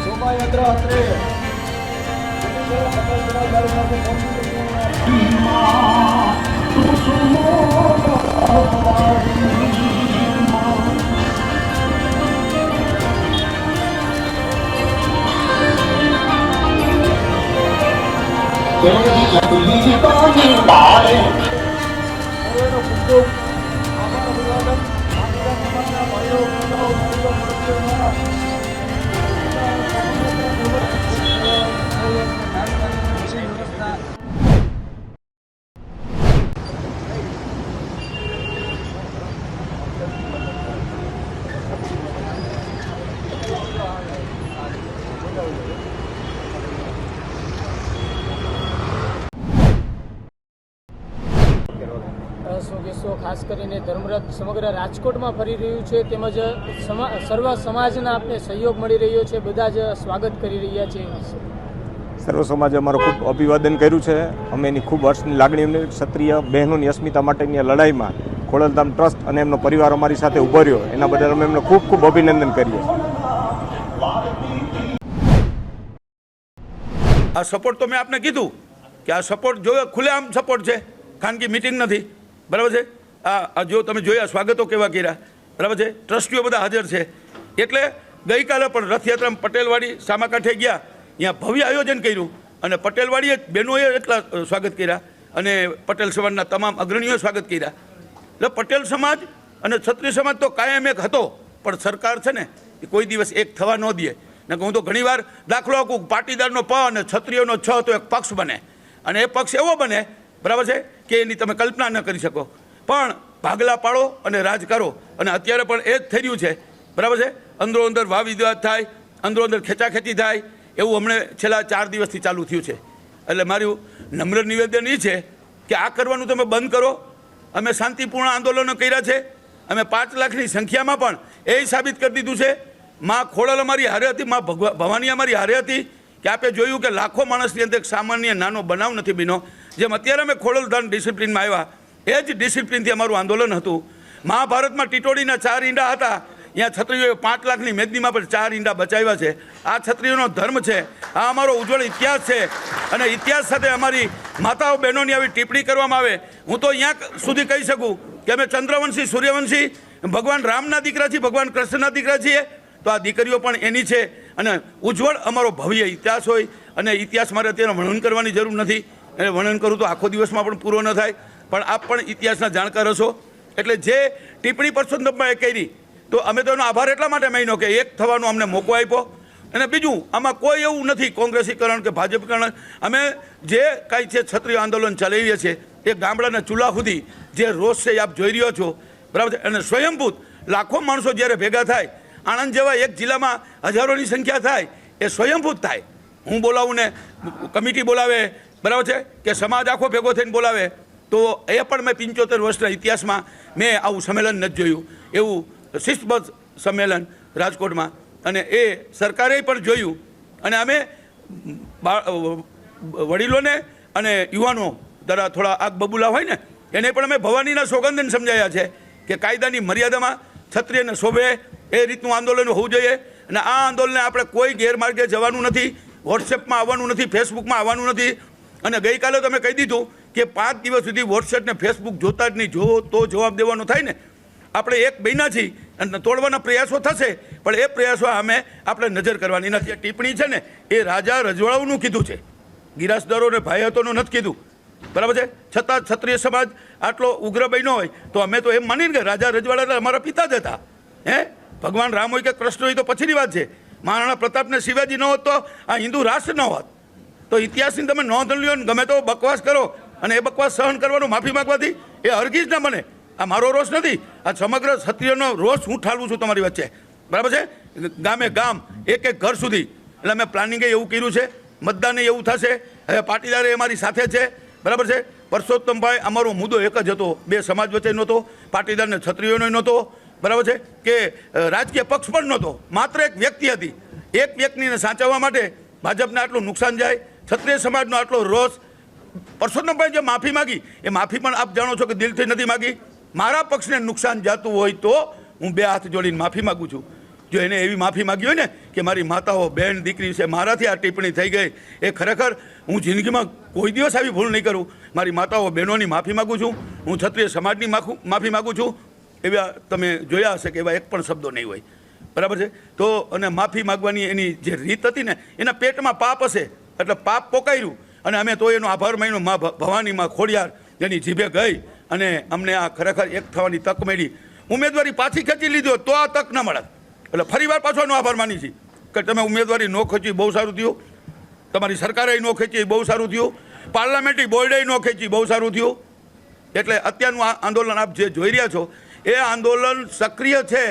શોભાયાત્રા અત્રે કેસો ખાસ કરીને ધર્મરથ સમગ્ર રાજકોટમાં ફરી રહ્યું છે, તેમજ સર્વ સમાજના આપને સહયોગ મળી રહ્યો છે, બધા જ સ્વાગત કરી રહ્યા છે. સર્વ સમાજે અમારું ખૂબ અભિવાદન કર્યું છે. અમે એની ખૂબ વર્ષની લાગણીઓની ક્ષત્રિય બહેનોની અસ્મિતા માટેની લડાઈમાં ખોડલધામ ટ્રસ્ટ અને એમનો પરિવાર અમારી સાથે ઉભો રહ્યો, એના બદલ અમે એમને ખૂબ ખૂબ અભિનંદન કરીએ. આ સપોર્ટ તો મેં આપને કીધું કે આ સપોર્ટ જો ખુલ્લેઆમ સપોર્ટ છે, ખાનગી મિટિંગ નથી, બરાબર છે. આ જો તમે જોયા સ્વાગતો કેવા કર્યા, બરાબર છે. ટ્રસ્ટીઓ બધા હાજર છે. એટલે ગઈકાલે પણ રથયાત્રામાં પટેલવાડી સામાકાંઠે ગયા, ત્યાં ભવ્ય આયોજન કર્યું અને પટેલવાડીએ બહેનોએ એટલા સ્વાગત કર્યા અને પટેલ સમાજના તમામ અગ્રણીઓએ સ્વાગત કર્યા. એટલે પટેલ સમાજ અને ક્ષત્રિય સમાજ તો કાયમ એક હતો, પણ સરકાર છે ને એ કોઈ દિવસ એક થવા ન દે. ને હું તો ઘણીવાર દાખલો આપું, પાટીદારનો પ અને ક્ષત્રિયોનો છ તો એક પક્ષ બને, અને એ પક્ષ એવો બને, બરાબર છે, કે એની તમે કલ્પના ન કરી શકો. પણ ભાગલા પાડો અને રાજ કરો, અને અત્યારે પણ એ જ થઈ રહ્યું છે, બરાબર છે. અંદરો અંદર વાવ વિવાદ થાય, અંદરો અંદર ખેંચાખેંચી થાય, એવું હમણે છેલ્લા 4 દિવસથી ચાલુ થયું છે. એટલે મારું નમ્ર નિવેદન એ છે કે આ કરવાનું તમે બંધ કરો. અમે શાંતિપૂર્ણ આંદોલનો કર્યા છે, અમે 5 લાખની સંખ્યામાં પણ એ સાબિત કરી દીધું છે. માં ખોડલ અમારી હારે હતી, માં ભવાની અમારી હારે હતી, કે આપે જોયું કે લાખો માણસની અંદર એક સામાન્ય નાનો બનાવ નથી બન્યો. જેમ અત્યારે અમે ખોડલધામ ડિસિપ્લિનમાં આવ્યા, એ જ ડિસિપ્લિનથી અમારું આંદોલન હતું. મહાભારતમાં ટીટોડીના 4 ઈંડા હતા, અહીંયા ક્ષત્રિયોએ 5 લાખની મેદનીમાં પણ 4 ઈંડા બચાવ્યા છે. આ ક્ષત્રિયોનો ધર્મ છે, આ અમારો ઉજ્જવળ ઇતિહાસ છે, અને ઇતિહાસ સાથે અમારી માતાઓ બહેનોની આવી ટિપ્પણી કરવામાં આવે. હું તો અહીંયા સુધી કહી શકું કે અમે ચંદ્રવંશી સૂર્યવંશી ભગવાન રામના દીકરા છીએ, ભગવાન કૃષ્ણના દીકરા છીએ, તો આ દીકરીઓ પણ એની છે. અને ઉજ્જવળ અમારો ભવ્ય ઇતિહાસ હોય, અને ઇતિહાસ મારે અત્યારે વર્ણન કરવાની જરૂર નથી, અને વર્ણન કરું તો આખો દિવસમાં પણ પૂરો ન થાય. પણ આપ પણ ઇતિહાસના જાણકાર હશો, એટલે જે ટિપ્પણી પરસોત્તમભાઈએ કરી, તો અમે તો એનો આભાર એટલા માટે માન્યો કે એક થવાનો અમને મોકો આપ્યો. અને બીજું, આમાં કોઈ એવું નથી કોંગ્રેસીકરણ કે ભાજપકરણ. અમે જે કાંઈ છે ક્ષત્રિય આંદોલન ચલાવીએ છીએ, એ ગામડાના ચૂલા સુધી જે રોષ છે એ આપ જોઈ રહ્યો છો, બરાબર છે. અને સ્વયંભૂત લાખો માણસો જ્યારે ભેગા થાય, આણંદ જેવા એક જિલ્લામાં હજારોની સંખ્યા થાય, એ સ્વયંભૂત થાય. હું બોલાવું ને કમિટી બોલાવે, બરાબર છે, કે સમાજ આખો ભેગો થઈને બોલાવે, તો એ પણ મેં 75 વર્ષના ઇતિહાસમાં મેં આવું સંમેલન નથી જોયું. એવું શિસ્તબદ્ધ સંમેલન રાજકોટમાં, અને એ સરકારે પણ જોયું. અને અમે વડીલોને અને યુવાનો દ્વારા થોડા આગ બબૂલા હોય ને, એને પણ અમે ભવાનીના સોગંદને સમજાયા છે કે કાયદાની મર્યાદામાં ક્ષત્રિયને શોભે એ રીતનું આંદોલન હોવું જોઈએ. અને આ આંદોલનને આપણે કોઈ ગેરમાર્ગે જવાનું નથી, વોટ્સએપમાં આવવાનું નથી, ફેસબુકમાં આવવાનું નથી. અને ગઈકાલે તમે કહી દીધું કે 5 દિવસ સુધી વોટ્સએપ ને ફેસબુક જોતા જ નહીં, જો તો જવાબ દેવાનો થાય ને. આપણે એક બન્યા છીએ અને તોડવાના પ્રયાસો થશે, પણ એ પ્રયાસો અમે આપણે નજર કરવાની નથી. ટિપ્પણી છે ને એ રાજા રજવાડાઓનું કીધું છે, ગિરાસદારો ને ભાઈહતોનું નથી કીધું, બરાબર છે. છતાં ક્ષત્રિય સમાજ આટલો ઉગ્ર બન્યો હોય તો અમે તો એમ માનીને કે રાજા રજવાડા અમારા પિતા જ હતા. ભગવાન રામ હોય કે કૃષ્ણ હોય તો પછીની વાત છે. મહારાણા પ્રતાપને શિવાજી ન હોત તો આ હિન્દુ રાષ્ટ્ર ન હોત. તો ઇતિહાસની તમે નોંધ લ્યો ને ગમે તો બકવાસ કરો, અને એ બકવાસ સહન કરવાનું માફી માગવાથી એ હરગીજ ના બને. આ મારો રોષ નથી, આ સમગ્ર ક્ષત્રિયોનો રોષ હું ઠાલવું છું તમારી વચ્ચે, બરાબર છે. ગામે ગામ એક એક ઘર સુધી એટલે અમે પ્લાનિંગે એવું કર્યું છે, મતદાને એવું થશે. હવે પાટીદારે અમારી સાથે છે, બરાબર છે. પરસોત્તમભાઈ, અમારો મુદ્દો એક જ હતો, બે સમાજ વચ્ચે નહોતો, પાટીદાર ને ક્ષત્રિયોનો નહોતો, બરાબર છે, કે રાજકીય પક્ષ પણ નહોતો, માત્ર એક વ્યક્તિ હતી. એક વ્યક્તિને સાચવવા માટે ભાજપને આટલું નુકસાન જાય, ક્ષત્રિય સમાજનો આટલો રોષ. પરસોત્તમભાઈ જે માફી માગી એ માફી પણ આપ જાણો છો કે દિલથી નથી માગી. મારા પક્ષને નુકસાન જતું હોય તો હું બે હાથ જોડીને માફી માગું છું. જો એને એવી માફી માગી હોય ને કે મારી માતાઓ, બહેન, દીકરી છે, મારાથી આ ટિપ્પણી થઈ ગઈ, એ ખરેખર હું જિંદગીમાં કોઈ દિવસ આવી ભૂલ નહીં કરું. મારી માતાઓ, બહેનોની માફી માગું છું, હું ક્ષત્રિય સમાજની માફી માગું છું. એવા તમે જોયા હશે કે એવા એક પણ શબ્દો નહીં હોય, બરાબર છે. તો અને માફી માગવાની એની જે રીત હતી ને, એના પેટમાં પાપ હશે એટલે પાપ પોકાયું, અને અમે તો એનો આભાર માન્યો. મા ભવાની, મા ખોડિયાર જેની જીભે ગઈ અને અમને આ ખરેખર એક થવાની તક મળી. ઉમેદવારી પાછી ખેંચી લીધો તો આ તક ન મળે. એટલે ફરી વાર પાછો એનો આભાર માની છીએ કે તમે ઉમેદવારી ન ખેંચી, બહુ સારું થયું. તમારી સરકારે ન ખેંચી, બહુ સારું થયું. પાર્લામેન્ટરી બોર્ડે ન ખેંચી, બહુ સારું થયું. એટલે અત્યારનું આ આંદોલન આપ જે જોઈ રહ્યા છો એ આંદોલન સક્રિય છે.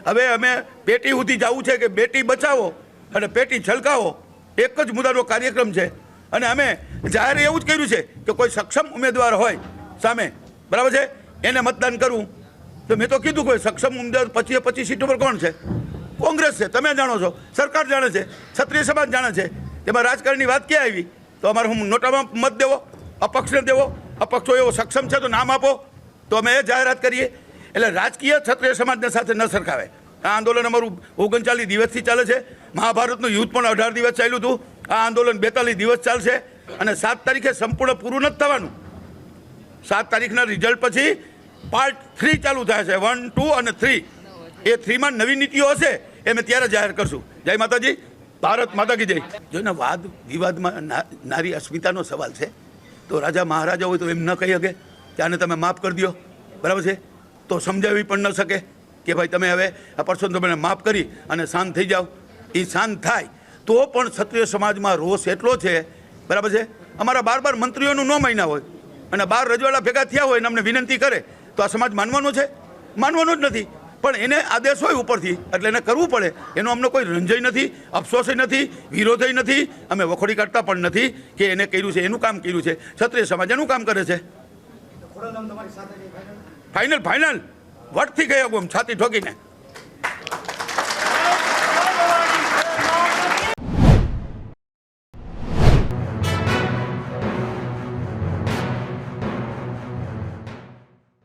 હવે અમે પેટી સુધી જવું છે કે બેટી બચાવો અને પેટી છલકાવો, એક જ મુદ્દાનો કાર્યક્રમ છે. અને અમે જાહેર એવું જ કર્યું છે કે કોઈ સક્ષમ ઉમેદવાર હોય સામે, બરાબર છે, એને મતદાન કરવું. તો મેં તો કીધું કોઈ સક્ષમ ઉમેદવાર 25 સીટો પર કોણ છે? કોંગ્રેસ છે, તમે જાણો છો, સરકાર જાણે છે, ક્ષત્રિય સમાજ જાણે છે. તેમાં રાજકારણની વાત ક્યાં આવી? તો અમારે હું નોટામાં મત દેવો, અપક્ષને દેવો, અપક્ષો એવો સક્ષમ છે તો નામ આપો, તો અમે એ જાહેરાત કરીએ. એટલે રાજકીય ક્ષત્રિય સમાજને સાથે ન સરખાવે. આ આંદોલન અમારું 39 દિવસથી ચાલે છે. મહાભારતનું યુદ્ધ પણ 18 દિવસ ચાલ્યું હતું. આ આંદોલન 42 દિવસ ચાલશે અને 7 તારીખે સંપૂર્ણ પૂરું નથી થવાનું. 7 તારીખના રિઝલ્ટ પછી પાર્ટ 3 ચાલુ થાય છે, 1, 2 અને 3. એ 3માં નવી નીતિઓ હશે એ અમે ત્યારે જાહેર કરશું. જય માતાજી, ભારત માતા કી જય. જોઈને વાદ વિવાદમાં નારી અસ્મિતાનો સવાલ છે તો રાજા મહારાજા હોય તો એમ ન કહી શકે કે આને તમે માફ કરી દો, બરાબર છે. તો સમજાવી પણ ન શકે કે ભાઈ તમે હવે આ પરસોત્તમને માફ કરી અને શાંત થઈ જાઓ. એ શાંત થાય તો પણ ક્ષત્રિય સમાજમાં રોષ એટલો છે, બરાબર છે. અમારા 12 મંત્રીઓનું ન માન્યા હોય અને 12 રજવાડા ભેગા થયા હોય અને અમને વિનંતી કરે તો આ સમાજ માનવાનો છે? માનવાનો જ નથી. પણ એને આદેશ હોય ઉપરથી એટલે એને કરવું પડે. એનો અમને કોઈ રંજય નથી, અફસોસ નથી, વિરોધ નથી. અમે વખોડી કાઢતા પણ નથી કે એને કર્યું છે, એનું કામ કર્યું છે. ક્ષત્રિય સમાજ એનું કામ કરે છે. ફાઇનલ વટથી ગયો છાતી ઠોકીને.